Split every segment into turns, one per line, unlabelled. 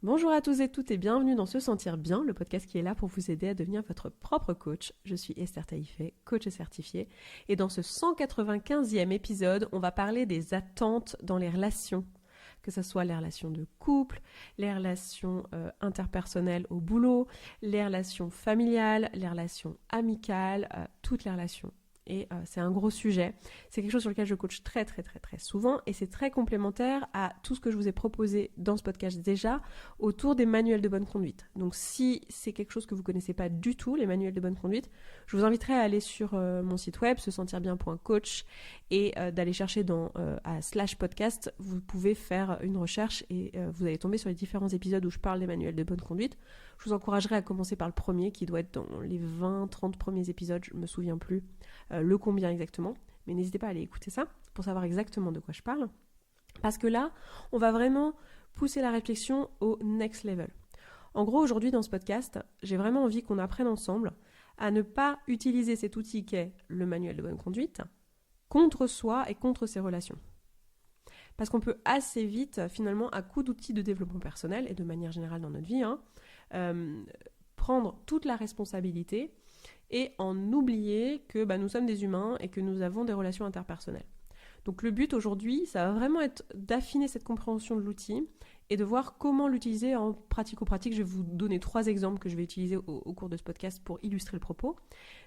Bonjour à tous et toutes et bienvenue dans Se Sentir Bien, le podcast qui est là pour vous aider à devenir votre propre coach. Je suis Esther Taïfé, coach certifiée, et dans ce 195e épisode, on va parler des attentes dans les relations, que ce soit les relations de couple, les relations interpersonnelles au boulot, les relations familiales, les relations amicales, toutes les relations. Et c'est un gros sujet, c'est quelque chose sur lequel je coach très souvent et c'est très complémentaire à tout ce que je vous ai proposé dans ce podcast déjà autour des manuels de bonne conduite. Donc si c'est quelque chose que vous ne connaissez pas du tout, les manuels de bonne conduite, je vous inviterai à aller sur mon site web, sesentirbien.coach et d'aller chercher à /podcast, vous pouvez faire une recherche et vous allez tomber sur les différents épisodes où je parle des manuels de bonne conduite. Je vous encouragerai à commencer par le premier qui doit être dans les 20-30 premiers épisodes, je ne me souviens plus le combien exactement, mais n'hésitez pas à aller écouter ça pour savoir exactement de quoi je parle, parce que là, on va vraiment pousser la réflexion au next level. En gros, aujourd'hui dans ce podcast, j'ai vraiment envie qu'on apprenne ensemble à ne pas utiliser cet outil qu'est le manuel de bonne conduite contre soi et contre ses relations. Parce qu'on peut assez vite, finalement, à coup d'outils de développement personnel et de manière générale dans notre vie, prendre toute la responsabilité et en oublier que nous sommes des humains et que nous avons des relations interpersonnelles. Donc le but aujourd'hui, ça va vraiment être d'affiner cette compréhension de l'outil et de voir comment l'utiliser en pratico-pratique. Je vais vous donner 3 exemples que je vais utiliser au cours de ce podcast pour illustrer le propos.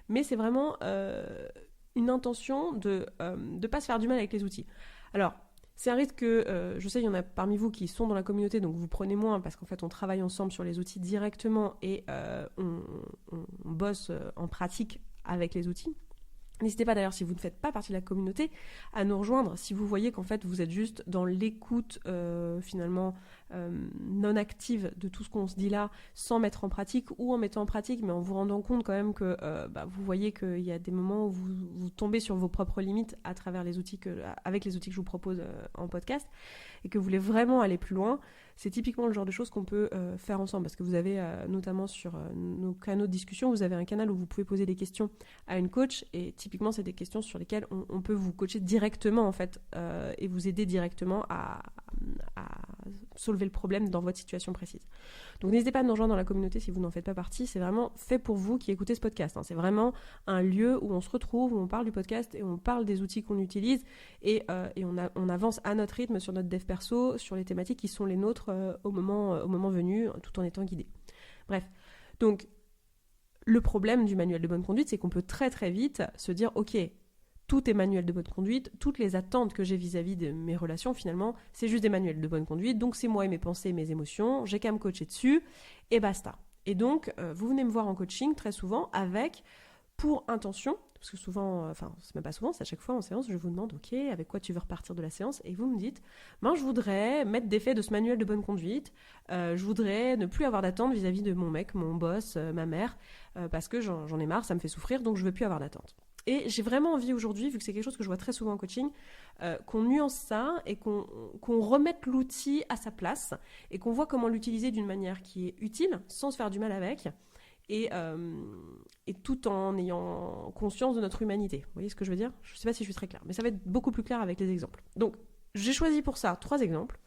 Mais c'est vraiment une intention de ne pas se faire du mal avec les outils. Alors, c'est un risque que, je sais, il y en a parmi vous qui sont dans la communauté, donc vous prenez moins parce qu'en fait, on travaille ensemble sur les outils directement et on bosse en pratique avec les outils. N'hésitez pas d'ailleurs, si vous ne faites pas partie de la communauté, à nous rejoindre si vous voyez qu'en fait vous êtes juste dans l'écoute finalement non active de tout ce qu'on se dit là, sans mettre en pratique ou en mettant en pratique, mais en vous rendant compte quand même que vous voyez qu'il y a des moments où vous tombez sur vos propres limites à travers les outils avec les outils que je vous propose en podcast et que vous voulez vraiment aller plus loin. C'est typiquement le genre de choses qu'on peut faire ensemble parce que vous avez notamment sur nos canaux de discussion, vous avez un canal où vous pouvez poser des questions à une coach et typiquement c'est des questions sur lesquelles on peut vous coacher directement en fait et vous aider directement à soulever le problème dans votre situation précise. Donc n'hésitez pas à nous rejoindre dans la communauté si vous n'en faites pas partie, c'est vraiment fait pour vous qui écoutez ce podcast. C'est vraiment un lieu où on se retrouve, où on parle du podcast et on parle des outils qu'on utilise et on avance à notre rythme sur notre dev perso, sur les thématiques qui sont les nôtres au moment venu, tout en étant guidé. Bref, donc le problème du manuel de bonne conduite, c'est qu'on peut très vite se dire « Ok, tout est manuel de bonne conduite, toutes les attentes que j'ai vis-à-vis de mes relations, finalement, c'est juste des manuels de bonne conduite, donc c'est moi et mes pensées et mes émotions, j'ai qu'à me coacher dessus, et basta. » Et donc, vous venez me voir en coaching très souvent avec, pour intention, parce que souvent, c'est même pas souvent, c'est à chaque fois en séance, je vous demande « Ok, avec quoi tu veux repartir de la séance ?» Et vous me dites « je voudrais mettre des faits de ce manuel de bonne conduite, je voudrais ne plus avoir d'attente vis-à-vis de mon mec, mon boss, ma mère, parce que j'en ai marre, ça me fait souffrir, donc je veux plus avoir d'attente. » Et j'ai vraiment envie aujourd'hui, vu que c'est quelque chose que je vois très souvent en coaching, qu'on nuance ça et qu'on remette l'outil à sa place et qu'on voit comment l'utiliser d'une manière qui est utile, sans se faire du mal avec, et tout en ayant conscience de notre humanité. Vous voyez ce que je veux dire ? Je ne sais pas si je suis très claire, mais ça va être beaucoup plus clair avec les exemples. Donc, j'ai choisi pour ça 3 exemples.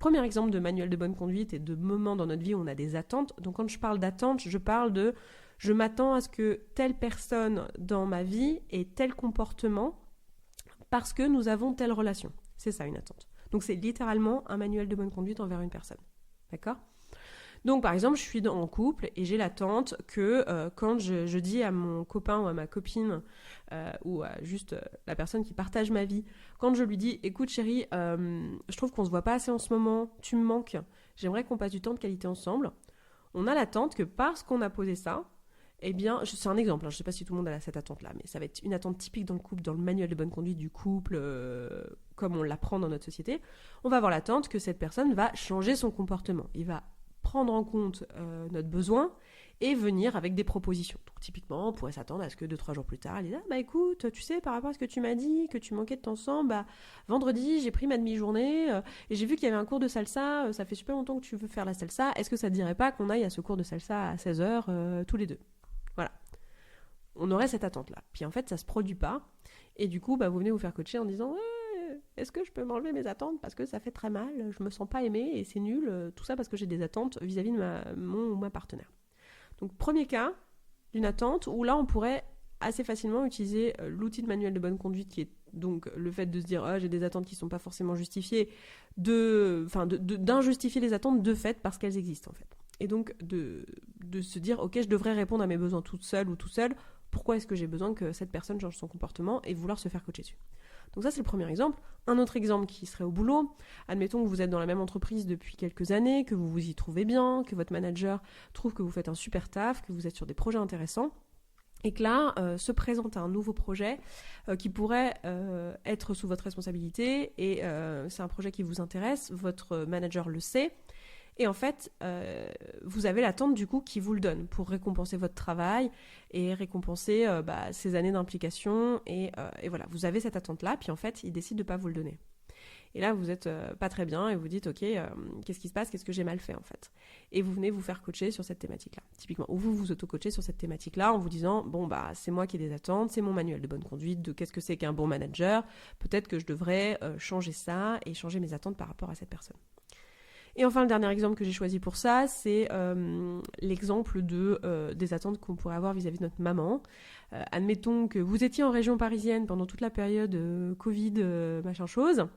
Premier exemple de manuel de bonne conduite et de moments dans notre vie où on a des attentes. Donc, quand je parle d'attentes, je parle de... Je m'attends à ce que telle personne dans ma vie ait tel comportement parce que nous avons telle relation. C'est ça une attente. Donc c'est littéralement un manuel de bonne conduite envers une personne. D'accord ? Donc par exemple, je suis en couple et j'ai l'attente que quand je dis à mon copain ou à ma copine ou à juste la personne qui partage ma vie, quand je lui dis « Écoute chérie, je trouve qu'on se voit pas assez en ce moment, tu me manques, j'aimerais qu'on passe du temps de qualité ensemble », on a l'attente que parce qu'on a posé ça, eh bien, c'est un exemple, je ne sais pas si tout le monde a cette attente-là, mais ça va être une attente typique dans le couple, dans le manuel de bonne conduite du couple, comme on l'apprend dans notre société. On va avoir l'attente que cette personne va changer son comportement. Il va prendre en compte notre besoin et venir avec des propositions. Donc typiquement, on pourrait s'attendre à ce que 2-3 jours plus tard, elle dise « écoute, tu sais, par rapport à ce que tu m'as dit, que tu manquais de temps ensemble, vendredi, j'ai pris ma demi-journée et j'ai vu qu'il y avait un cours de salsa, ça fait super longtemps que tu veux faire la salsa, est-ce que ça te dirait pas qu'on aille à ce cours de salsa à 16h tous les deux ?» Voilà. On aurait cette attente-là. Puis en fait, ça se produit pas. Et du coup, vous venez vous faire coacher en disant est-ce que je peux m'enlever mes attentes parce que ça fait très mal, je me sens pas aimée et c'est nul, tout ça parce que j'ai des attentes vis-à-vis de mon ou ma partenaire. Donc premier cas d'une attente où là on pourrait assez facilement utiliser l'outil de manuel de bonne conduite qui est donc le fait de se dire j'ai des attentes qui ne sont pas forcément justifiées, d'injustifier les attentes de fait parce qu'elles existent en fait. Et donc de se dire ok, je devrais répondre à mes besoins toute seule ou tout seul, pourquoi est-ce que j'ai besoin que cette personne change son comportement et vouloir se faire coacher dessus. Donc ça c'est le premier exemple. Un autre exemple qui serait au boulot, admettons que vous êtes dans la même entreprise depuis quelques années, que vous vous y trouvez bien, que votre manager trouve que vous faites un super taf, que vous êtes sur des projets intéressants, et que là se présente un nouveau projet qui pourrait être sous votre responsabilité, et c'est un projet qui vous intéresse, votre manager le sait, et en fait, vous avez l'attente du coup qui vous le donne pour récompenser votre travail et récompenser ces années d'implication. Et voilà, vous avez cette attente-là, puis en fait, il décide de ne pas vous le donner. Et là, vous n'êtes pas très bien et vous dites, ok, qu'est-ce qui se passe, qu'est-ce que j'ai mal fait en fait. Et vous venez vous faire coacher sur cette thématique-là, typiquement. Ou vous vous auto-coachez sur cette thématique-là en vous disant, bon, c'est moi qui ai des attentes, c'est mon manuel de bonne conduite, de qu'est-ce que c'est qu'un bon manager, peut-être que je devrais changer ça et changer mes attentes par rapport à cette personne. Et enfin, le dernier exemple que j'ai choisi pour ça, c'est l'exemple des attentes qu'on pourrait avoir vis-à-vis de notre maman. Admettons que vous étiez en région parisienne pendant toute la période Covid, machin chose,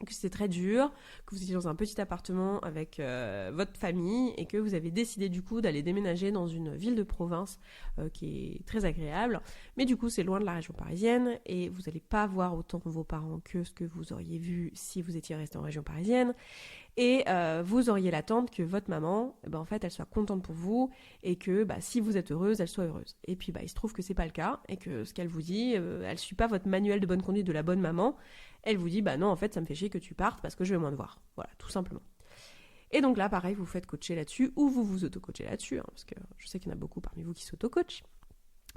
que c'était très dur, que vous étiez dans un petit appartement avec votre famille et que vous avez décidé du coup d'aller déménager dans une ville de province qui est très agréable, mais du coup c'est loin de la région parisienne et vous n'allez pas voir autant vos parents que ce que vous auriez vu si vous étiez resté en région parisienne. Et vous auriez l'attente que votre maman, en fait, elle soit contente pour vous et que si vous êtes heureuse, elle soit heureuse. Et puis il se trouve que c'est pas le cas et que ce qu'elle vous dit, elle suit pas votre manuel de bonne conduite de la bonne maman. Elle vous dit non, en fait, ça me fait chier que tu partes parce que je vais moins te voir. Voilà, tout simplement. Et donc là, pareil, vous faites coacher là-dessus ou vous vous auto-coachez là-dessus, parce que je sais qu'il y en a beaucoup parmi vous qui s'auto-coachent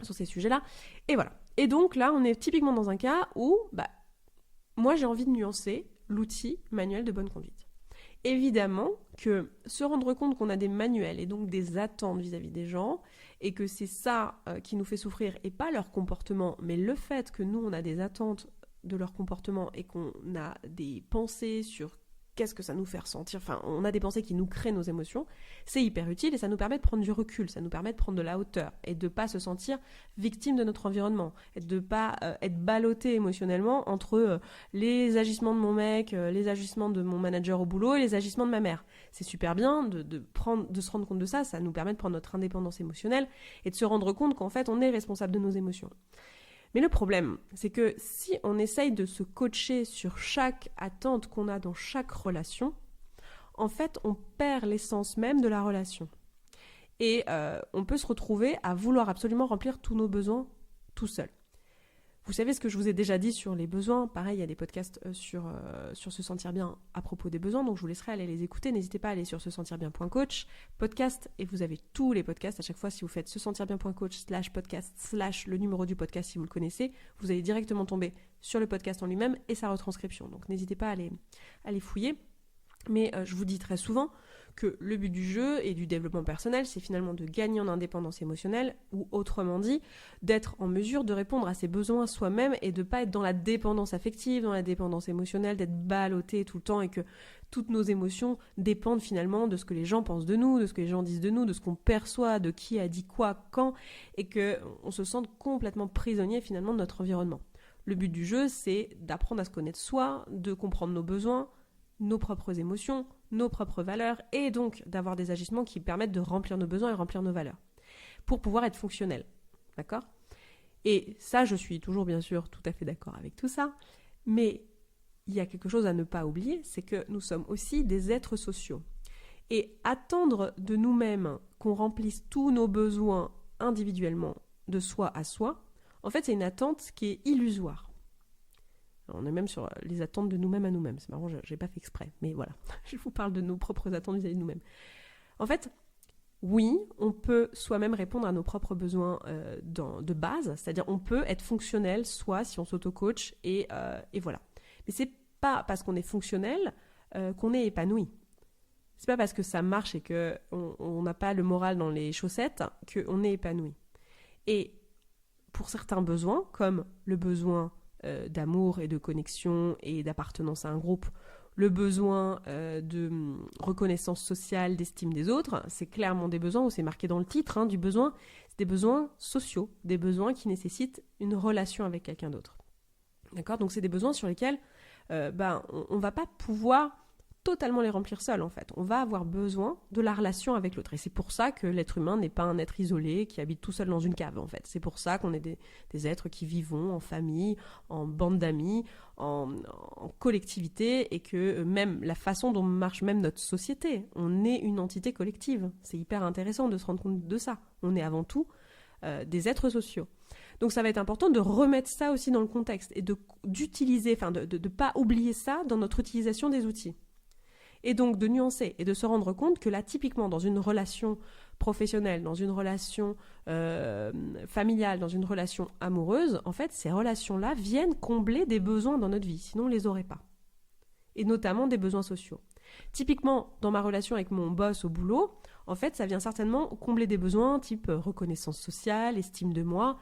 sur ces sujets-là. Et voilà. Et donc là, on est typiquement dans un cas où moi, j'ai envie de nuancer l'outil manuel de bonne conduite. Évidemment que se rendre compte qu'on a des manuels et donc des attentes vis-à-vis des gens et que c'est ça qui nous fait souffrir et pas leur comportement, mais le fait que nous on a des attentes de leur comportement et qu'on a des pensées sur qu'est-ce que ça nous fait ressentir, enfin on a des pensées qui nous créent nos émotions, c'est hyper utile et ça nous permet de prendre du recul, ça nous permet de prendre de la hauteur et de pas se sentir victime de notre environnement et de pas être ballotté émotionnellement entre les agissements de mon mec, les agissements de mon manager au boulot et les agissements de ma mère. C'est super bien de se rendre compte de ça, ça nous permet de prendre notre indépendance émotionnelle et de se rendre compte qu'en fait on est responsable de nos émotions. Mais le problème, c'est que si on essaye de se coacher sur chaque attente qu'on a dans chaque relation, en fait, on perd l'essence même de la relation. Et on peut se retrouver à vouloir absolument remplir tous nos besoins tout seul. Vous savez ce que je vous ai déjà dit sur les besoins. Pareil, il y a des podcasts sur se sentir bien à propos des besoins, donc je vous laisserai aller les écouter. N'hésitez pas à aller sur sesentirbien.coach, podcast, et vous avez tous les podcasts. À chaque fois, si vous faites sesentirbien.coach/podcast/ le numéro du podcast si vous le connaissez, vous allez directement tomber sur le podcast en lui-même et sa retranscription. Donc n'hésitez pas à les fouiller. Mais je vous dis très souvent que le but du jeu et du développement personnel, c'est finalement de gagner en indépendance émotionnelle, ou autrement dit, d'être en mesure de répondre à ses besoins soi-même et de ne pas être dans la dépendance affective, dans la dépendance émotionnelle, d'être ballotté tout le temps et que toutes nos émotions dépendent finalement de ce que les gens pensent de nous, de ce que les gens disent de nous, de ce qu'on perçoit, de qui a dit quoi, quand, et qu'on se sente complètement prisonnier finalement de notre environnement. Le but du jeu, c'est d'apprendre à se connaître soi, de comprendre nos besoins, nos propres émotions, nos propres valeurs, et donc d'avoir des agissements qui permettent de remplir nos besoins et remplir nos valeurs, pour pouvoir être fonctionnel. D'accord ? Et ça, je suis toujours bien sûr tout à fait d'accord avec tout ça, mais il y a quelque chose à ne pas oublier, c'est que nous sommes aussi des êtres sociaux. Et attendre de nous-mêmes qu'on remplisse tous nos besoins individuellement, de soi à soi, en fait, c'est une attente qui est illusoire. On est même sur les attentes de nous-mêmes à nous-mêmes. C'est marrant, je n'ai pas fait exprès, mais voilà. Je vous parle de nos propres attentes vis-à-vis de nous-mêmes. En fait, oui, on peut soi-même répondre à nos propres besoins de base, c'est-à-dire on peut être fonctionnel, soit si on s'auto-coach, et voilà. Mais c'est pas parce qu'on est fonctionnel qu'on est épanoui. C'est pas parce que ça marche et qu'on n'a pas le moral dans les chaussettes qu'on est épanoui. Et pour certains besoins, comme le besoin d'amour et de connexion et d'appartenance à un groupe, le besoin de reconnaissance sociale, d'estime des autres, c'est clairement des besoins, ou c'est marqué dans le titre du besoin, c'est des besoins sociaux, des besoins qui nécessitent une relation avec quelqu'un d'autre. D'accord ? Donc c'est des besoins sur lesquels on va pas pouvoir totalement les remplir seul en fait. On va avoir besoin de la relation avec l'autre. Et c'est pour ça que l'être humain n'est pas un être isolé qui habite tout seul dans une cave en fait. C'est pour ça qu'on est des êtres qui vivons en famille, en bande d'amis, en collectivité, et que même la façon dont marche même notre société, on est une entité collective. C'est hyper intéressant de se rendre compte de ça. On est avant tout des êtres sociaux. Donc ça va être important de remettre ça aussi dans le contexte et d'utiliser, de pas oublier ça dans notre utilisation des outils. Et donc de nuancer et de se rendre compte que là, typiquement, dans une relation professionnelle, dans une relation familiale, dans une relation amoureuse, en fait, ces relations-là viennent combler des besoins dans notre vie, sinon on ne les aurait pas. Et notamment des besoins sociaux. Typiquement, dans ma relation avec mon boss au boulot, en fait, ça vient certainement combler des besoins type reconnaissance sociale, estime de moi.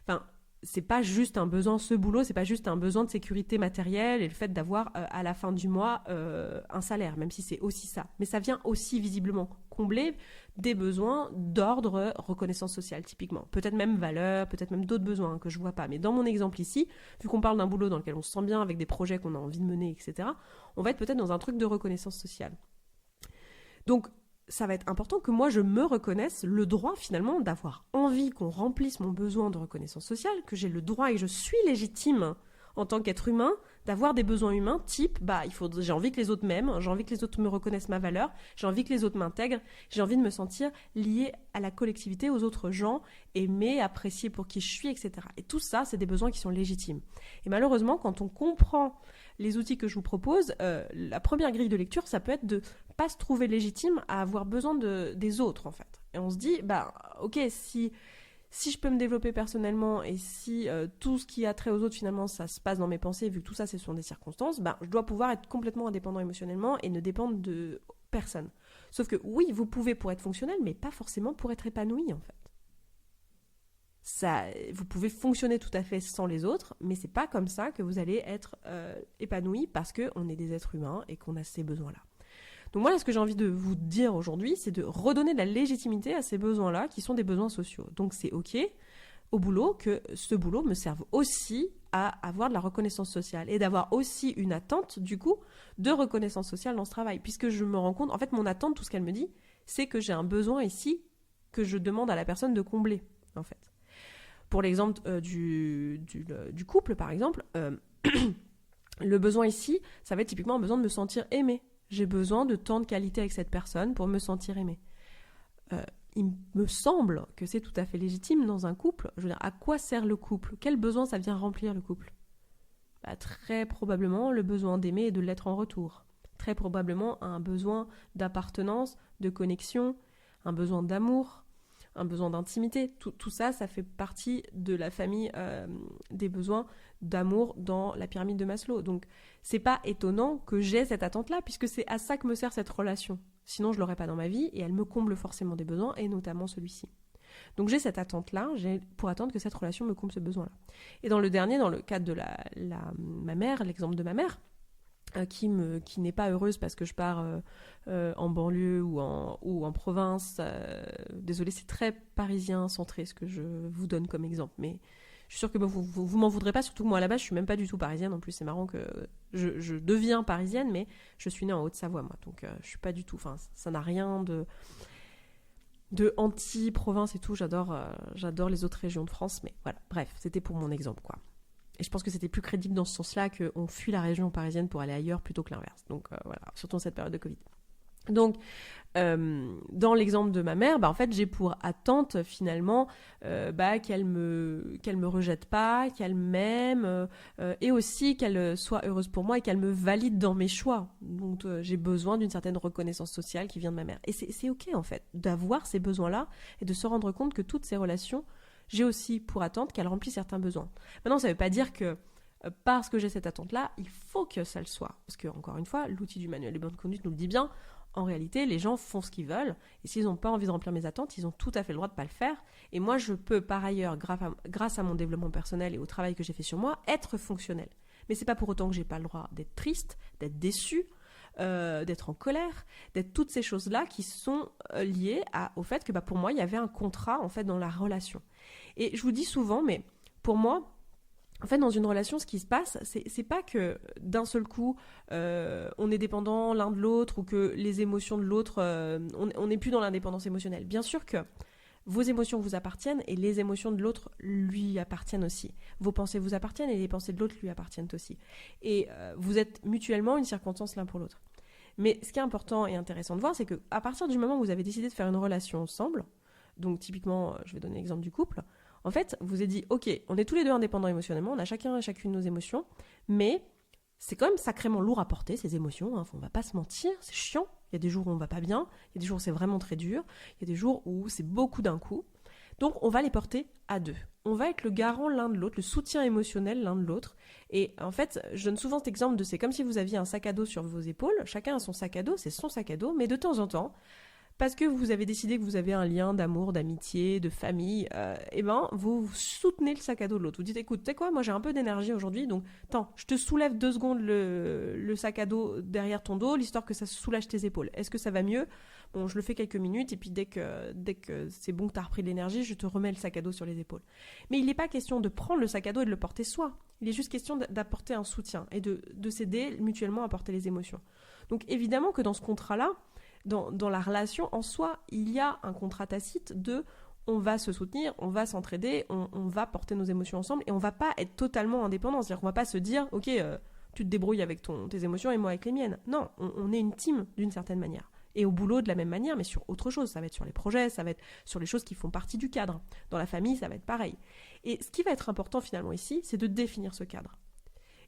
Enfin, c'est pas juste un besoin, ce boulot, c'est pas juste un besoin de sécurité matérielle et le fait d'avoir à la fin du mois un salaire, même si c'est aussi ça. Mais ça vient aussi visiblement combler des besoins d'ordre reconnaissance sociale, typiquement. Peut-être même valeur, peut-être même d'autres besoins que je vois pas. Mais dans mon exemple ici, vu qu'on parle d'un boulot dans lequel on se sent bien avec des projets qu'on a envie de mener, etc., on va être peut-être dans un truc de reconnaissance sociale. Donc, ça va être important que moi je me reconnaisse le droit finalement d'avoir envie qu'on remplisse mon besoin de reconnaissance sociale, que j'ai le droit et je suis légitime en tant qu'être humain d'avoir des besoins humains type j'ai envie que les autres m'aiment, j'ai envie que les autres me reconnaissent ma valeur, j'ai envie que les autres m'intègrent, j'ai envie de me sentir lié à la collectivité, aux autres gens, aimé, apprécié pour qui je suis, etc. Et tout ça, c'est des besoins qui sont légitimes. Et malheureusement, quand on comprend les outils que je vous propose, la première grille de lecture, ça peut être de pas se trouver légitime à avoir besoin des autres, en fait. Et on se dit, ok, si je peux me développer personnellement et si tout ce qui a trait aux autres, finalement, ça se passe dans mes pensées, vu que tout ça, ce sont des circonstances, je dois pouvoir être complètement indépendant émotionnellement et ne dépendre de personne. Sauf que oui, vous pouvez pour être fonctionnel, mais pas forcément pour être épanoui, en fait. Vous pouvez fonctionner tout à fait sans les autres, mais c'est pas comme ça que vous allez être épanoui parce qu'on est des êtres humains et qu'on a ces besoins-là. Donc moi, ce que j'ai envie de vous dire aujourd'hui, c'est de redonner de la légitimité à ces besoins-là qui sont des besoins sociaux. Donc c'est ok au boulot que ce boulot me serve aussi à avoir de la reconnaissance sociale et d'avoir aussi une attente, du coup, de reconnaissance sociale dans ce travail. Puisque je me rends compte, en fait, mon attente, tout ce qu'elle me dit, c'est que j'ai un besoin ici que je demande à la personne de combler, en fait. Pour l'exemple du couple, par exemple, le besoin ici, ça va être typiquement un besoin de me sentir aimé. J'ai besoin de temps de qualité avec cette personne pour me sentir aimé. Il me semble que c'est tout à fait légitime dans un couple. Je veux dire, à quoi sert le couple ? Quel besoin ça vient remplir le couple ? Très probablement le besoin d'aimer et de l'être en retour. Très probablement un besoin d'appartenance, de connexion, un besoin d'amour, un besoin d'intimité. Tout ça, ça fait partie de la famille des besoins d'amour dans la pyramide de Maslow. Donc, c'est pas étonnant que j'ai cette attente-là, puisque c'est à ça que me sert cette relation. Sinon, je l'aurais pas dans ma vie, et elle me comble forcément des besoins, et notamment celui-ci. Donc, j'ai cette attente-là, pour attendre que cette relation me comble ce besoin-là. Et dans le dernier, dans le cadre de ma mère, l'exemple de ma mère, qui n'est pas heureuse parce que je pars en banlieue ou en province. Désolée, c'est très parisien centré ce que je vous donne comme exemple, mais je suis sûre que vous m'en voudrez pas, surtout que moi à la base je suis même pas du tout parisienne. En plus, c'est marrant que je deviens parisienne, mais je suis née en Haute-Savoie moi, donc je suis pas du tout, ça n'a rien de anti-province et tout. J'adore les autres régions de France, mais voilà, bref, c'était pour mon exemple, quoi. Et je pense que c'était plus crédible dans ce sens-là qu'on fuit la région parisienne pour aller ailleurs plutôt que l'inverse. Donc voilà, surtout en cette période de Covid. Donc, dans l'exemple de ma mère, en fait, j'ai pour attente finalement qu'elle me rejette pas, qu'elle m'aime, et aussi qu'elle soit heureuse pour moi et qu'elle me valide dans mes choix. Donc, j'ai besoin d'une certaine reconnaissance sociale qui vient de ma mère. Et c'est ok en fait d'avoir ces besoins-là et de se rendre compte que toutes ces relations, j'ai aussi pour attente qu'elle remplisse certains besoins. Maintenant, ça ne veut pas dire que parce que j'ai cette attente-là, il faut que ça le soit. Parce que, encore une fois, l'outil du manuel des bonnes conduites nous le dit bien, en réalité, les gens font ce qu'ils veulent, et s'ils n'ont pas envie de remplir mes attentes, ils ont tout à fait le droit de ne pas le faire. Et moi, je peux, par ailleurs, grâce à mon développement personnel et au travail que j'ai fait sur moi, être fonctionnel. Mais c'est pas pour autant que j'ai pas le droit d'être triste, d'être déçu, d'être en colère, d'être toutes ces choses-là qui sont liées au fait que pour moi, il y avait un contrat en fait dans la relation. Et je vous dis souvent, mais pour moi, en fait, dans une relation, ce qui se passe, c'est pas que d'un seul coup, on est dépendant l'un de l'autre ou que les émotions de l'autre, on n'est plus dans l'indépendance émotionnelle. Bien sûr que vos émotions vous appartiennent et les émotions de l'autre lui appartiennent aussi. Vos pensées vous appartiennent et les pensées de l'autre lui appartiennent aussi. Et vous êtes mutuellement une circonstance l'un pour l'autre. Mais ce qui est important et intéressant de voir, c'est qu'à partir du moment où vous avez décidé de faire une relation ensemble, donc typiquement, je vais donner l'exemple du couple, en fait, vous avez dit, ok, on est tous les deux indépendants émotionnellement, on a chacun et chacune nos émotions, mais c'est quand même sacrément lourd à porter, ces émotions, hein, on va pas se mentir, c'est chiant, il y a des jours où on va pas bien, il y a des jours où c'est vraiment très dur, il y a des jours où c'est beaucoup d'un coup, donc on va les porter à deux. On va être le garant l'un de l'autre, le soutien émotionnel l'un de l'autre, et en fait, je donne souvent cet exemple de c'est comme si vous aviez un sac à dos sur vos épaules, chacun a son sac à dos, c'est son sac à dos, mais de temps en temps, parce que vous avez décidé que vous avez un lien d'amour, d'amitié, de famille, vous soutenez le sac à dos de l'autre. Vous dites, écoute, tu sais quoi, moi j'ai un peu d'énergie aujourd'hui, donc attends, je te soulève 2 secondes le sac à dos derrière ton dos, l'histoire que ça soulage tes épaules. Est-ce que ça va mieux ? Bon, je le fais quelques minutes, et puis dès que c'est bon que tu as repris de l'énergie, je te remets le sac à dos sur les épaules. Mais il n'est pas question de prendre le sac à dos et de le porter soi. Il est juste question d'apporter un soutien et de s'aider mutuellement à porter les émotions. Donc évidemment que dans ce contrat-là, dans la relation en soi, il y a un contrat tacite de on va se soutenir, on va s'entraider, on va porter nos émotions ensemble et on va pas être totalement indépendants. C'est-à-dire qu'on va pas se dire ok, tu te débrouilles avec tes émotions et moi avec les miennes. Non, on est une team d'une certaine manière. Et au boulot de la même manière, mais sur autre chose. Ça va être sur les projets, ça va être sur les choses qui font partie du cadre. Dans la famille, ça va être pareil. Et ce qui va être important finalement ici, c'est de définir ce cadre.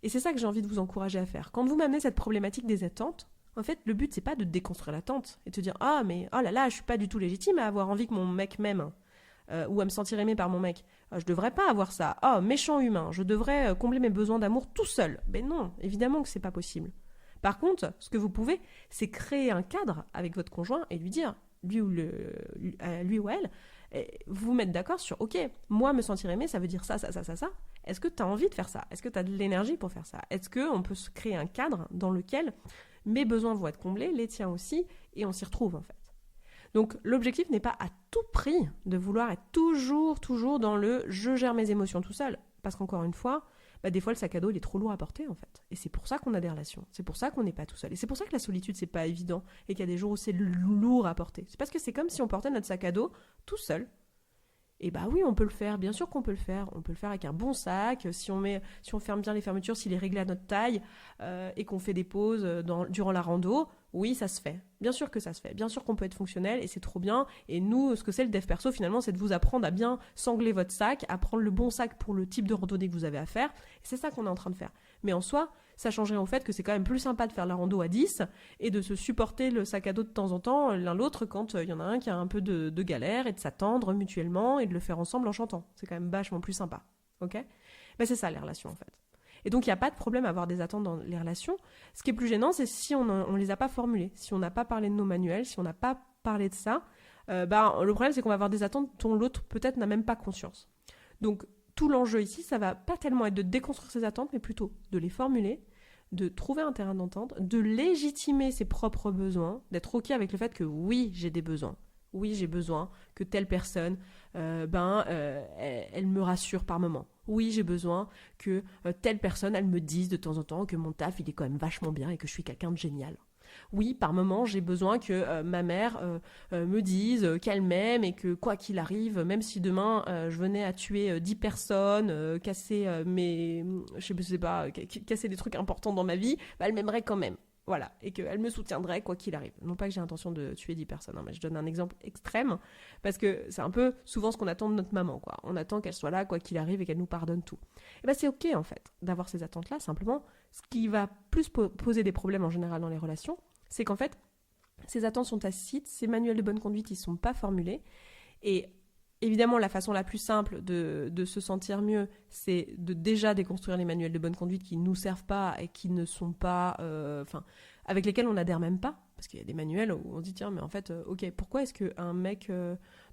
Et c'est ça que j'ai envie de vous encourager à faire. Quand vous m'amenez cette problématique des attentes, en fait, le but, c'est pas de déconstruire l'attente et de te dire « Ah, mais oh là là, je suis pas du tout légitime à avoir envie que mon mec m'aime ou à me sentir aimé par mon mec. Je devrais pas avoir ça. Oh, méchant humain, je devrais combler mes besoins d'amour tout seul. » Ben non, évidemment que c'est pas possible. Par contre, ce que vous pouvez, c'est créer un cadre avec votre conjoint et lui dire, lui ou elle, vous mettre d'accord sur « Ok, moi, me sentir aimé, ça veut dire ça, ça, ça, ça, ça. Est-ce que tu as envie de faire ça ? Est-ce que tu as de l'énergie pour faire ça ? Est-ce qu'on peut se créer un cadre dans lequel mes besoins vont être comblés, les tiens aussi, et on s'y retrouve en fait. Donc l'objectif n'est pas à tout prix de vouloir être toujours dans le « je gère mes émotions tout seul ». Parce qu'encore une fois, des fois le sac à dos il est trop lourd à porter en fait. Et c'est pour ça qu'on a des relations, c'est pour ça qu'on n'est pas tout seul. Et c'est pour ça que la solitude c'est pas évident et qu'il y a des jours où c'est lourd à porter. C'est parce que c'est comme si on portait notre sac à dos tout seul. Et oui, on peut le faire, bien sûr qu'on peut le faire. On peut le faire avec un bon sac, si on ferme bien les fermetures, s'il est réglé à notre taille et qu'on fait des pauses durant la rando, oui, ça se fait. Bien sûr que ça se fait. Bien sûr qu'on peut être fonctionnel et c'est trop bien. Et nous, ce que c'est le dev perso finalement, c'est de vous apprendre à bien sangler votre sac, à prendre le bon sac pour le type de randonnée que vous avez à faire. Et c'est ça qu'on est en train de faire. Mais en soi, ça changerait au fait que c'est quand même plus sympa de faire la rando à 10 et de se supporter le sac à dos de temps en temps l'un l'autre quand il y en a un qui a un peu de galère et de s'attendre mutuellement et de le faire ensemble en chantant. C'est quand même vachement plus sympa. Ok ? C'est ça les relations en fait. Et donc il n'y a pas de problème à avoir des attentes dans les relations. Ce qui est plus gênant, c'est si on ne les a pas formulées, si on n'a pas parlé de nos manuels, si on n'a pas parlé de ça. Le problème c'est qu'on va avoir des attentes dont l'autre peut-être n'a même pas conscience. Donc tout l'enjeu ici, ça va pas tellement être de déconstruire ses attentes, mais plutôt de les formuler, de trouver un terrain d'entente, de légitimer ses propres besoins, d'être ok avec le fait que oui, j'ai des besoins. Oui, j'ai besoin que telle personne, elle me rassure par moment. Oui, j'ai besoin que telle personne, elle me dise de temps en temps que mon taf, il est quand même vachement bien et que je suis quelqu'un de génial. Oui, par moment, j'ai besoin que ma mère me dise qu'elle m'aime et que quoi qu'il arrive, même si demain je venais à tuer 10 personnes, casser casser des trucs importants dans ma vie, elle m'aimerait quand même. Voilà, et qu'elle me soutiendrait quoi qu'il arrive. Non pas que j'ai l'intention de tuer 10 personnes, mais je donne un exemple extrême, parce que c'est un peu souvent ce qu'on attend de notre maman, quoi. On attend qu'elle soit là quoi qu'il arrive et qu'elle nous pardonne tout. Et c'est ok en fait d'avoir ces attentes-là, simplement, ce qui va plus poser des problèmes en général dans les relations, c'est qu'en fait, ces attentes sont tacites, ces manuels de bonne conduite, ils ne sont pas formulés, et évidemment, la façon la plus simple de se sentir mieux, c'est de déjà déconstruire les manuels de bonne conduite qui ne nous servent pas et qui ne sont pas... avec lesquels on n'adhère même pas. Parce qu'il y a des manuels où on se dit, tiens, mais en fait, ok, pourquoi est-ce qu'un mec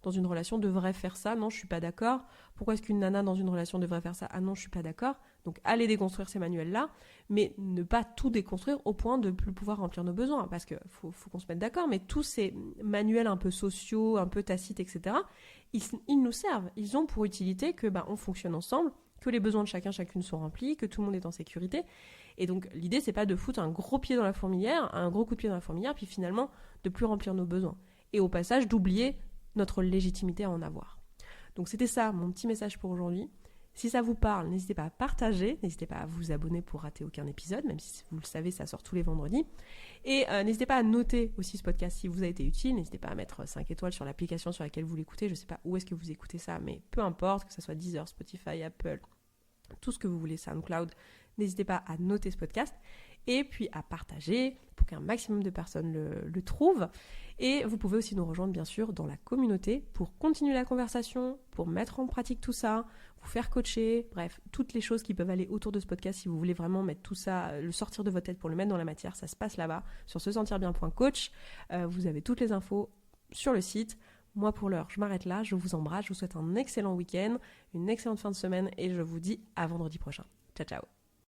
dans une relation devrait faire ça? Non, je suis pas d'accord. Pourquoi est-ce qu'une nana dans une relation devrait faire ça? Ah non, je suis pas d'accord. Donc, allez déconstruire ces manuels-là, mais ne pas tout déconstruire au point de ne plus pouvoir remplir nos besoins. Parce qu'il faut qu'on se mette d'accord, mais tous ces manuels un peu sociaux, un peu tacites, etc., ils nous servent. Ils ont pour utilité que on fonctionne ensemble, que les besoins de chacune sont remplis, que tout le monde est en sécurité. Et donc, l'idée, c'est pas de foutre un gros pied dans la fourmilière, un gros coup de pied dans la fourmilière, puis finalement, de plus remplir nos besoins. Et au passage, d'oublier notre légitimité à en avoir. Donc, c'était ça, mon petit message pour aujourd'hui. Si ça vous parle, n'hésitez pas à partager, n'hésitez pas à vous abonner pour rater aucun épisode, même si vous le savez, ça sort tous les vendredis. Et n'hésitez pas à noter aussi ce podcast si vous a été utile, n'hésitez pas à mettre 5 étoiles sur l'application sur laquelle vous l'écoutez, je ne sais pas où est-ce que vous écoutez ça, mais peu importe, que ce soit Deezer, Spotify, Apple, tout ce que vous voulez, SoundCloud, n'hésitez pas à noter ce podcast et puis à partager pour qu'un maximum de personnes le trouvent. Et vous pouvez aussi nous rejoindre bien sûr dans la communauté pour continuer la conversation, pour mettre en pratique tout ça, vous faire coacher, bref, toutes les choses qui peuvent aller autour de ce podcast. Si vous voulez vraiment mettre tout ça, le sortir de votre tête pour le mettre dans la matière, ça se passe là-bas sur sesentirbien.coach. Vous avez toutes les infos sur le site. Moi pour l'heure, je m'arrête là, je vous embrasse, je vous souhaite un excellent week-end, une excellente fin de semaine et je vous dis à vendredi prochain. Ciao ciao.